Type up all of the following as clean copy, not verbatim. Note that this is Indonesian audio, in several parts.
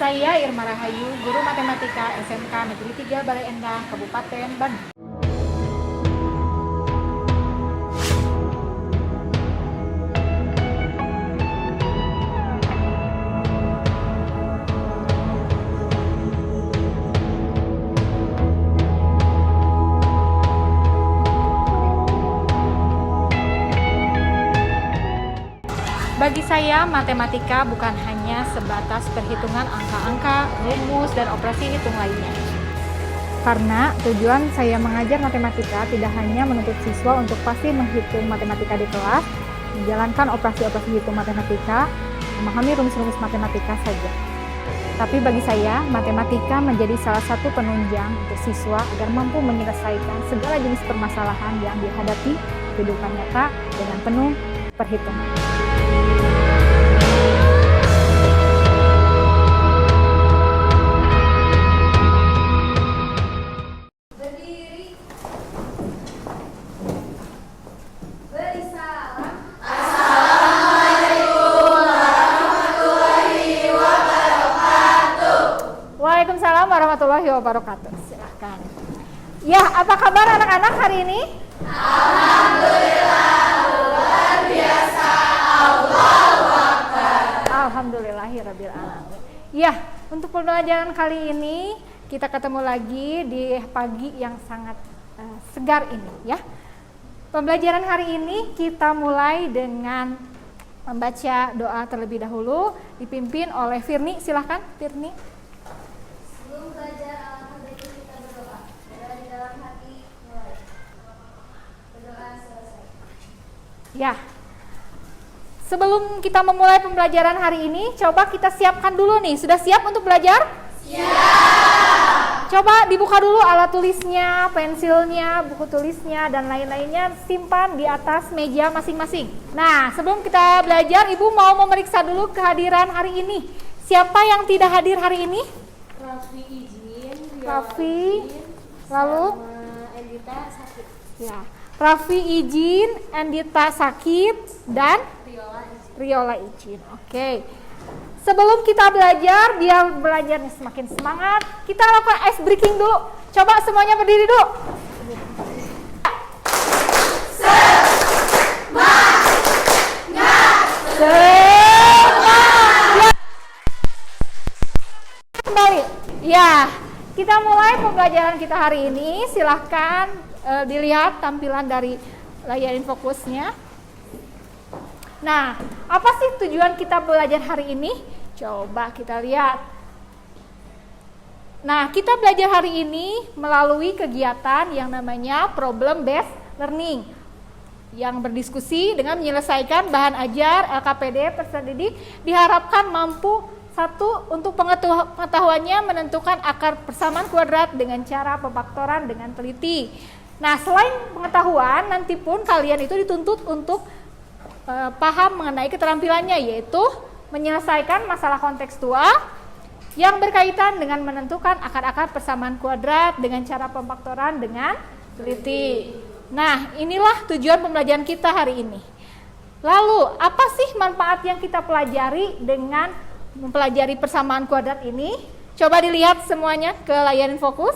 Saya Irma Rahayu, Guru Matematika SMK Negeri 3 Balai Endah, Kabupaten Bandung. Bagi saya, matematika bukan hanya sebatas perhitungan angka-angka, rumus, dan operasi hitung lainnya. Karena tujuan saya mengajar matematika tidak hanya menuntut siswa untuk pasti menghitung matematika di kelas, menjalankan operasi-operasi hitung matematika, memahami rumus-rumus matematika saja. Tapi bagi saya, matematika menjadi salah satu penunjang untuk siswa agar mampu menyelesaikan segala jenis permasalahan yang dihadapi kehidupan nyata dengan penuh perhitungan. Waalaikumsalam warahmatullahi wabarakatuh. Silahkan. Ya, apa kabar anak-anak hari ini? Alhamdulillah, luar biasa. Allahu Akbar. Alhamdulillahirabbil alamin. Ya, untuk pembelajaran kali ini kita ketemu lagi di pagi yang sangat segar ini ya. Pembelajaran hari ini kita mulai dengan membaca doa terlebih dahulu dipimpin oleh Firni. Silahkan Firni. Sebelum belajar alangkah baiknya kita berdoa. Berdoa di dalam hati mulai. Berdoa selesai. Ya. Sebelum kita memulai pembelajaran hari ini, coba kita siapkan dulu nih. Sudah siap untuk belajar? Siap. Coba dibuka dulu alat tulisnya, pensilnya, buku tulisnya, dan lain-lainnya simpan di atas meja masing-masing. Nah, sebelum kita belajar, Ibu mau memeriksa dulu kehadiran hari ini. Siapa yang tidak hadir hari ini? Raffi izin. Raffi, lalu Endita sakit. ya, Raffi izin, Endita sakit, dan Riola izin. Oke. Sebelum kita belajar, biar belajarnya semakin semangat, kita lakukan ice breaking dulu. Coba semuanya berdiri dulu. Semangat. Kembali. Ya, kita mulai pembelajaran kita hari ini. Silahkan dilihat tampilan dari layar fokusnya. Nah, apa sih tujuan kita belajar hari ini? Coba kita lihat. Nah, kita belajar hari ini melalui kegiatan yang namanya Problem Based Learning, yang berdiskusi dengan menyelesaikan bahan ajar LKPD peserta didik diharapkan mampu satu untuk pengetahuannya menentukan akar persamaan kuadrat dengan cara pemfaktoran dengan teliti. Nah, selain pengetahuan, nanti pun kalian itu dituntut untuk paham mengenai keterampilannya, yaitu menyelesaikan masalah kontekstual yang berkaitan dengan menentukan akar-akar persamaan kuadrat dengan cara pemfaktoran dengan teliti. Nah, inilah tujuan pembelajaran kita hari ini. Lalu, apa sih manfaat yang kita pelajari dengan mempelajari persamaan kuadrat ini? Coba dilihat semuanya ke layar fokus.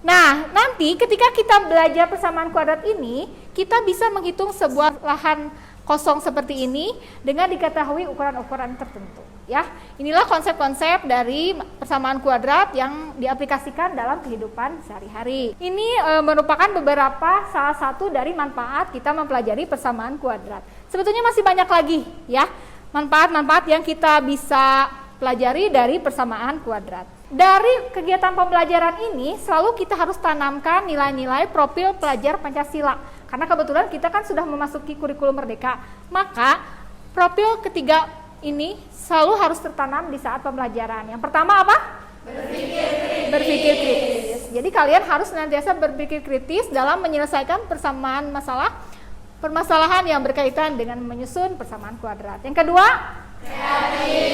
Nah, nanti ketika kita belajar persamaan kuadrat ini, kita bisa menghitung sebuah lahan kosong seperti ini dengan diketahui ukuran-ukuran tertentu. Ya, inilah konsep-konsep dari persamaan kuadrat yang diaplikasikan dalam kehidupan sehari-hari. Ini merupakan beberapa salah satu dari manfaat kita mempelajari persamaan kuadrat. Sebetulnya masih banyak lagi ya manfaat-manfaat yang kita bisa pelajari dari persamaan kuadrat. Dari kegiatan pembelajaran ini selalu kita harus tanamkan nilai-nilai profil pelajar Pancasila. Karena kebetulan kita kan sudah memasuki kurikulum merdeka, maka profil ketiga ini selalu harus tertanam di saat pembelajaran. Yang pertama apa? Berpikir kritis. Jadi kalian harus senantiasa berpikir kritis dalam menyelesaikan persamaan permasalahan yang berkaitan dengan menyusun persamaan kuadrat. Yang kedua?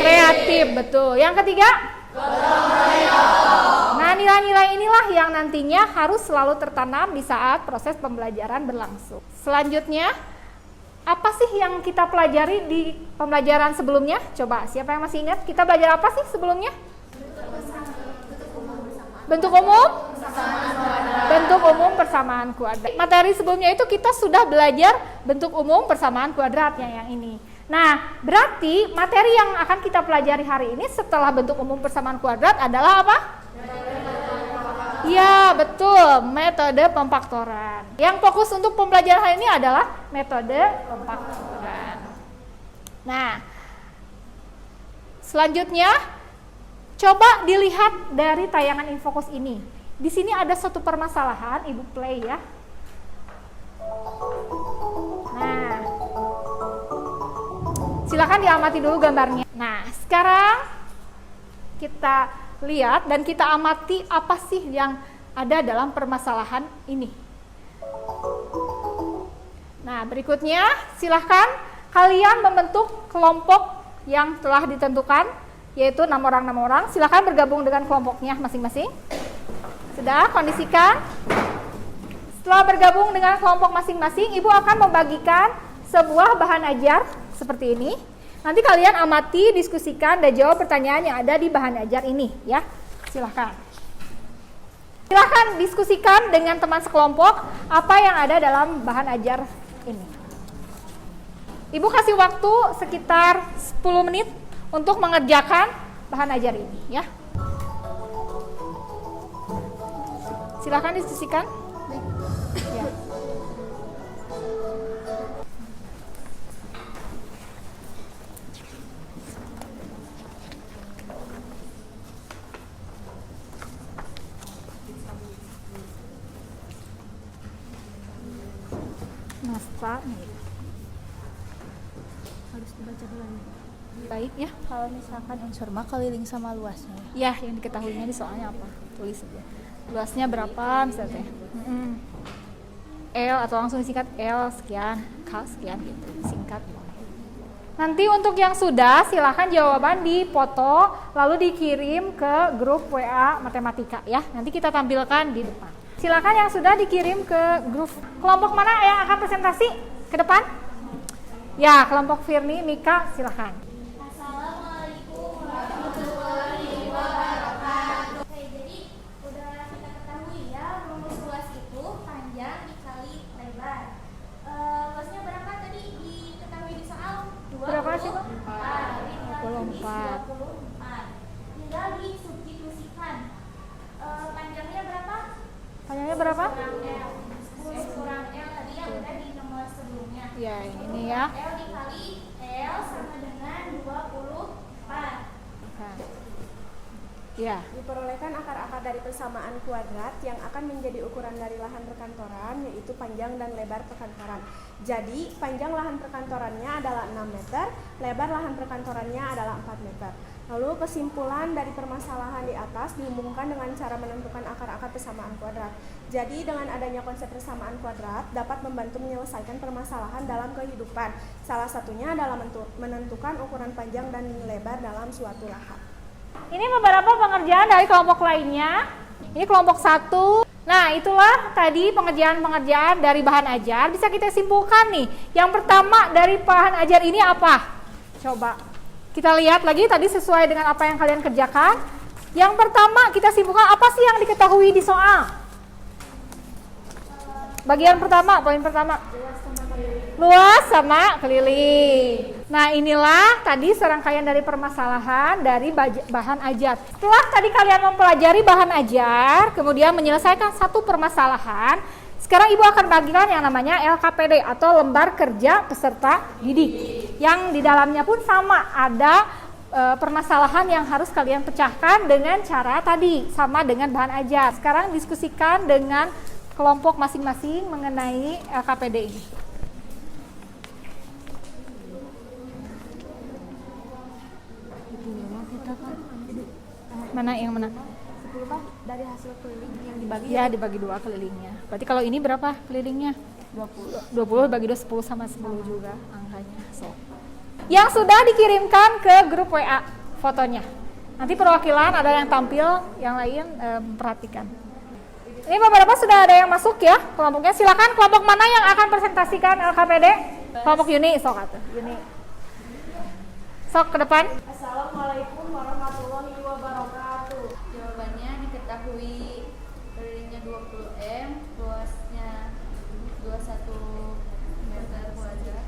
Kreatif, betul. Yang ketiga? Gotong royong. Nah, nilai-nilai inilah yang nantinya harus selalu tertanam di saat proses pembelajaran berlangsung. Selanjutnya, apa sih yang kita pelajari di pembelajaran sebelumnya? Coba, siapa yang masih ingat? Kita belajar apa sih sebelumnya? Bentuk umum? Bentuk umum persamaan kuadrat. Materi sebelumnya itu kita sudah belajar bentuk umum persamaan kuadrat yang ini. Nah, berarti materi yang akan kita pelajari hari ini setelah bentuk umum persamaan kuadrat adalah apa? Ya, betul, metode pemfaktoran. Yang fokus untuk pembelajaran hari ini adalah metode pemfaktoran. Nah, selanjutnya coba dilihat dari tayangan Infokus ini. Di sini ada suatu permasalahan, Ibu play ya. Nah, silakan diamati dulu gambarnya. Nah, sekarang kita lihat dan kita amati apa sih yang ada dalam permasalahan ini. Nah, berikutnya silahkan kalian membentuk kelompok yang telah ditentukan, yaitu 6 orang. Silahkan bergabung dengan kelompoknya masing-masing. Sudah, kondisikan. Setelah bergabung dengan kelompok masing-masing, Ibu akan membagikan sebuah bahan ajar seperti ini. Nanti kalian amati, diskusikan, dan jawab pertanyaan yang ada di bahan ajar ini ya. Silahkan. Silahkan diskusikan dengan teman sekelompok apa yang ada dalam bahan ajar ini. Ibu kasih waktu sekitar 10 menit untuk mengerjakan bahan ajar ini ya. Silahkan diskusikan. Ya. Nasta nih. Harus dibaca ulang. Baik ya. Kalau misalkan unsur mah keliling sama luasnya. Ya, yang diketahuinya di soalnya apa? Tulis aja. Luasnya berapa misalnya? L atau langsung disingkat L sekian, K sekian gitu, singkat. Nanti untuk yang sudah silahkan jawaban dipoto lalu dikirim ke grup WA matematika ya. Nanti kita tampilkan di depan. Silakan yang sudah dikirim ke grup. Kelompok mana yang akan presentasi ke depan? Ya, kelompok Firni, Mika, silakan. Assalamualaikum warahmatullahi wabarakatuh. Oke, jadi udah kita ketahui ya, rumus luas itu panjang dikali lebar. Luasnya berapa tadi diketahui di soal? Berapa sih, Pak? 24. Tinggal disubstitusikan. Panjangnya berapa? Panjangnya berapa? Kurang L. 10 kurang L tadi yang udah di nomor sebelumnya. Ya, ini ya. L dikali L sama dengan 24. Ya. Diperolehkan akar-akar dari persamaan kuadrat yang akan menjadi ukuran dari lahan perkantoran, yaitu panjang dan lebar perkantoran. Jadi, panjang lahan perkantorannya adalah 6 meter, lebar lahan perkantorannya adalah 4 meter. Lalu kesimpulan dari permasalahan di atas dihubungkan dengan cara menentukan akar-akar persamaan kuadrat. Jadi dengan adanya konsep persamaan kuadrat dapat membantu menyelesaikan permasalahan dalam kehidupan. Salah satunya adalah menentukan ukuran panjang dan lebar dalam suatu lahan. Ini beberapa pengerjaan dari kelompok lainnya. Ini kelompok 1. Nah, itulah tadi pengerjaan-pengerjaan dari bahan ajar. Bisa kita simpulkan nih. Yang pertama dari bahan ajar ini apa? Coba kita lihat lagi tadi sesuai dengan apa yang kalian kerjakan. Yang pertama kita simpulkan apa sih yang diketahui di soal? Bagian pertama, poin pertama. Luas sama keliling. Nah, inilah tadi serangkaian dari permasalahan dari bahan ajar. Setelah tadi kalian mempelajari bahan ajar, kemudian menyelesaikan satu permasalahan, sekarang Ibu akan bagikan yang namanya LKPD atau lembar kerja peserta didik. Yang di dalamnya pun sama, ada permasalahan yang harus kalian pecahkan dengan cara tadi, sama dengan bahan ajar. Sekarang diskusikan dengan kelompok masing-masing mengenai LKPD ini. Mana yang mana? 10 kan dari hasil keliling yang dibagi Ya, dibagi 2 kelilingnya. Berarti kalau ini berapa kelilingnya? 20 bagi 2, 10 sama 10 juga angkanya. So. Yang sudah dikirimkan ke grup WA fotonya. Nanti perwakilan ada yang tampil, yang lain perhatikan. Ini beberapa sudah ada yang masuk ya kelompoknya. Silakan kelompok mana yang akan presentasikan LKPD? Kelompok Yuni, sok atuh. Yuni. Sok ke depan. Assalamualaikum warahmatullahi wabarakatuh. jawabannya diketahui 20 M, luasnya 21 meter kuadrat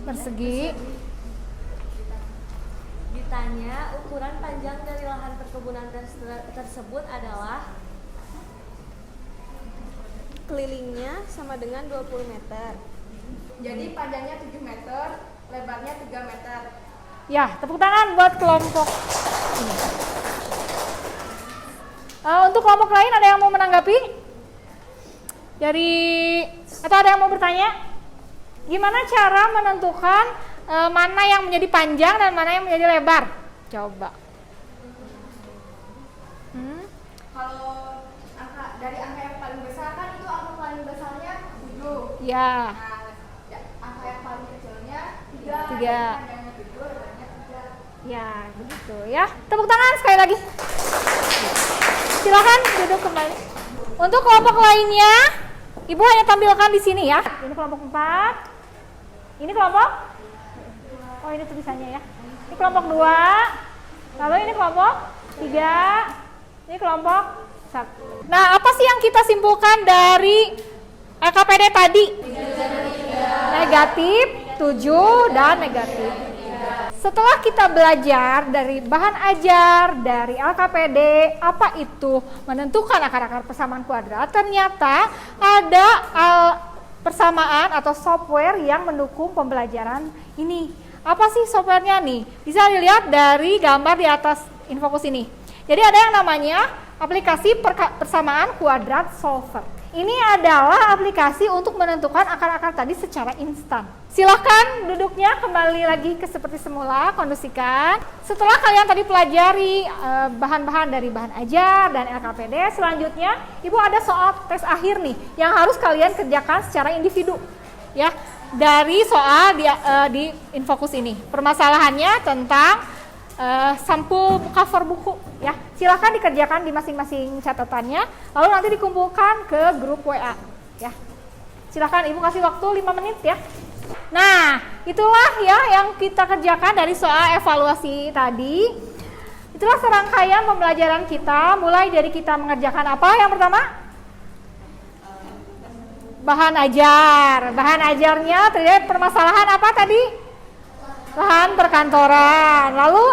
persegi. Ditanya ukuran panjang dari lahan perkebunan tersebut adalah Kelilingnya sama dengan 20 meter. Jadi panjangnya 7 meter, lebarnya 3 meter. Ya, tepuk tangan buat kelompok ini. Untuk kelompok lain ada yang mau menanggapi? Atau ada yang mau bertanya? Gimana cara menentukan mana yang menjadi panjang dan mana yang menjadi lebar? Coba. Kalau dari angka yang paling besar kan itu angka paling besarnya 7. Ya. Nah, angka yang paling kecilnya 3. 3. Panjangnya 7, lebarnya 3. Ya, begitu ya. Tepuk tangan sekali lagi. Silakan duduk kembali. Untuk kelompok lainnya, Ibu hanya tampilkan di sini ya. Ini kelompok 4. Ini kelompok? Oh, ini tulisannya ya. Ini kelompok 2. Lalu ini kelompok 3. Ini kelompok 1. Nah, apa sih yang kita simpulkan dari LKPD tadi? Negatif, 7 dan negatif. Setelah kita belajar dari bahan ajar, dari LKPD, apa itu menentukan akar-akar persamaan kuadrat, ternyata ada persamaan atau software yang mendukung pembelajaran ini. Apa sih softwarenya nih? Bisa dilihat dari gambar di atas Infocus ini. Jadi ada yang namanya aplikasi persamaan kuadrat solver. Ini adalah aplikasi untuk menentukan akar-akar tadi secara instan. Silahkan duduknya kembali lagi ke seperti semula, kondisikan. Setelah kalian tadi pelajari bahan-bahan dari bahan ajar dan LKPD, selanjutnya Ibu ada soal tes akhir nih yang harus kalian kerjakan secara individu. Ya, dari soal di Infocus ini. Permasalahannya tentang sampul cover buku ya. Silakan dikerjakan di masing-masing catatannya, lalu nanti dikumpulkan ke grup WA ya. Silakan Ibu kasih waktu 5 menit ya. Nah, itulah ya yang kita kerjakan dari soal evaluasi tadi. Itulah serangkaian pembelajaran kita, mulai dari kita mengerjakan apa yang pertama? Bahan ajar. Bahan ajarnya terkait permasalahan apa tadi? Lahan perkantoran. Lalu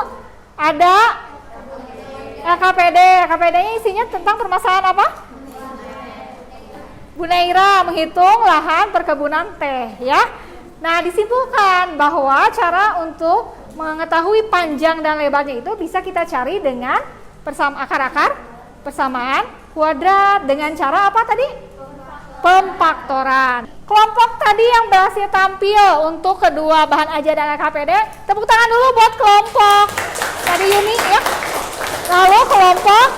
ada LKPD. LKPD-nya isinya tentang permasalahan apa? Bu Naira menghitung lahan perkebunan teh ya. Nah, disimpulkan bahwa cara untuk mengetahui panjang dan lebarnya itu bisa kita cari dengan akar-akar persamaan kuadrat dengan cara apa tadi? Pemfaktoran. Kelompok tadi yang berhasil tampil untuk kedua bahan ajar dan LKPD, tepuk tangan dulu buat kelompok tadi Yuni ya. Lalu kelompok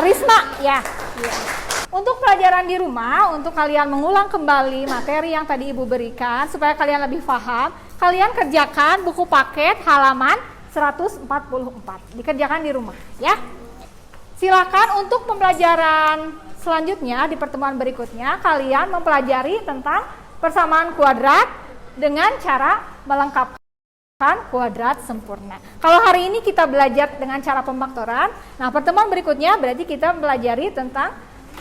Risma ya. Untuk pelajaran di rumah, untuk kalian mengulang kembali materi yang tadi Ibu berikan supaya kalian lebih paham, kalian kerjakan buku paket halaman 144. Dikerjakan di rumah ya. Silakan untuk pembelajaran selanjutnya di pertemuan berikutnya kalian mempelajari tentang persamaan kuadrat dengan cara melengkapkan kuadrat sempurna. Kalau hari ini kita belajar dengan cara pemfaktoran, nah pertemuan berikutnya berarti kita mempelajari tentang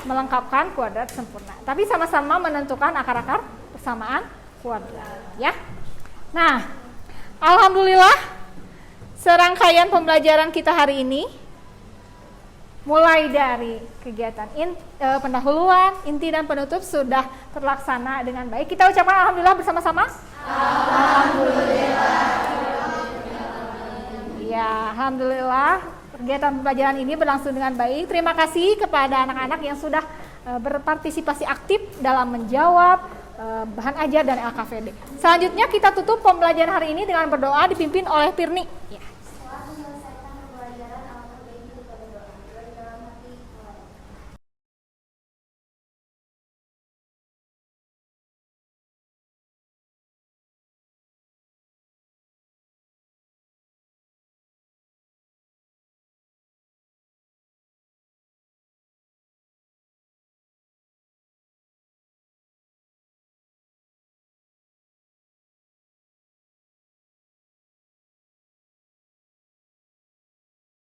melengkapkan kuadrat sempurna. Tapi sama-sama menentukan akar-akar persamaan kuadrat ya. Nah, alhamdulillah serangkaian pembelajaran kita hari ini mulai dari kegiatan pendahuluan, inti dan penutup sudah terlaksana dengan baik. Kita ucapkan alhamdulillah bersama-sama. Alhamdulillah. Ya, alhamdulillah kegiatan pembelajaran ini berlangsung dengan baik. Terima kasih kepada anak-anak yang sudah berpartisipasi aktif dalam menjawab bahan ajar dan LKPD. Selanjutnya kita tutup pembelajaran hari ini dengan berdoa dipimpin oleh Pirni. Ya.